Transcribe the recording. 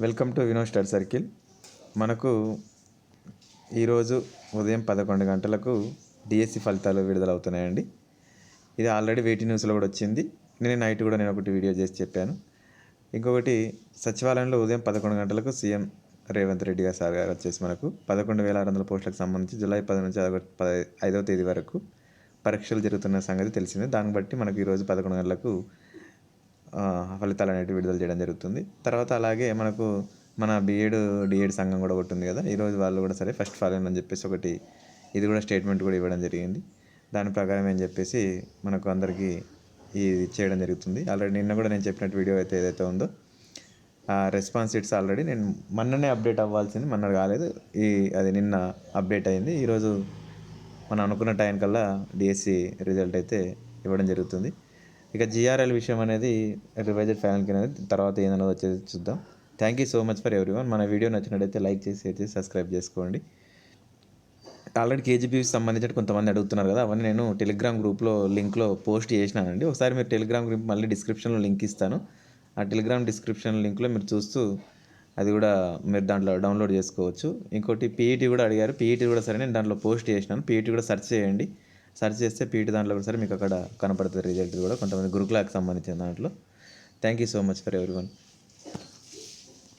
Welcome to Vino star circle. మనకు ఈరోజు ఉదయం 11 గంటలకు డిఎస్సి ఫలితాలు విడుదలవుతున్నాయండి. ఇది ఆల్రెడీ వేటి న్యూస్లో కూడా వచ్చింది. నైట్ కూడా నేను ఒకటి వీడియో చేసి చెప్పాను. ఇంకొకటి సచివాలయంలో ఉదయం 11 గంటలకు సీఎం రేవంత్ రెడ్డి సార్ గారు వచ్చేసి మనకు 11,600 పోస్టులకు సంబంధించి జూలై 10 నుంచి 5వ తేదీ వరకు పరీక్షలు జరుగుతున్న సంగతి తెలిసింది. దాన్ని బట్టి మనకు ఈరోజు 11 గంటలకు ఫలితాలు అనేవి విడుదల చేయడం జరుగుతుంది. తర్వాత అలాగే మనకు మన డిఎడ్ సంఘం కూడా ఒకటి ఉంది కదా, ఈరోజు వాళ్ళు కూడా సరే ఫస్ట్ ఫాలోయింగ్ అని చెప్పేసి ఒకటి ఇది కూడా స్టేట్మెంట్ కూడా ఇవ్వడం జరిగింది. దాని ప్రకారం ఏం చెప్పేసి మనకు అందరికీ ఇది చేయడం జరుగుతుంది. ఆల్రెడీ నిన్న కూడా నేను చెప్పినట్టు వీడియో అయితే ఏదైతే ఉందో రెస్పాన్స్ షీట్స్ ఆల్రెడీ నేను మొన్ననే అప్డేట్ అవ్వాల్సింది, మొన్న కాలేదు, అది నిన్న అప్డేట్ అయింది. ఈరోజు మనం అనుకున్న టైం కల్లా డిఎస్సి రిజల్ట్ అయితే ఇవ్వడం జరుగుతుంది. ఇక జిఆర్ఎల్ విషయం అనేది రివైజ్డ్ ఫైనల్కి అనేది తర్వాత ఏదైనా వచ్చేది చూద్దాం. Thank you so much for everyone. మన వీడియో నచ్చినట్టయితే లైక్ చేసి షేర్ చేసి సబ్స్క్రైబ్ చేసుకోండి. ఆల్రెడీ కేజీపీకి సంబంధించి కొంతమంది అడుగుతున్నారు కదా, అవన్నీ నేను టెలిగ్రామ్ గ్రూప్లో లింక్లో పోస్ట్ చేసినానండి. ఒకసారి మీరు టెలిగ్రామ్ గ్రూప్ మళ్ళీ డిస్క్రిప్షన్లో లింక్ ఇస్తాను. ఆ టెలిగ్రామ్ డిస్క్రిప్షన్ లింక్లో మీరు చూస్తూ అది కూడా మీరు దాంట్లో డౌన్లోడ్ చేసుకోవచ్చు. ఇంకోటి పీఈటీ కూడా అడిగారు. పీఈటీ కూడా సరే నేను దాంట్లో పోస్ట్ చేసినాను. పీఈటీ కూడా సెర్చ్ చేయండి. సెర్చ్ చేస్తే పీఈటీ దాంట్లో కూడా సరే మీకు అక్కడ కనపడుతుంది రిజల్ట్ కూడా, కొంతమంది గురుకులాకి సంబంధించిన దాంట్లో. Thank you so much for everyone.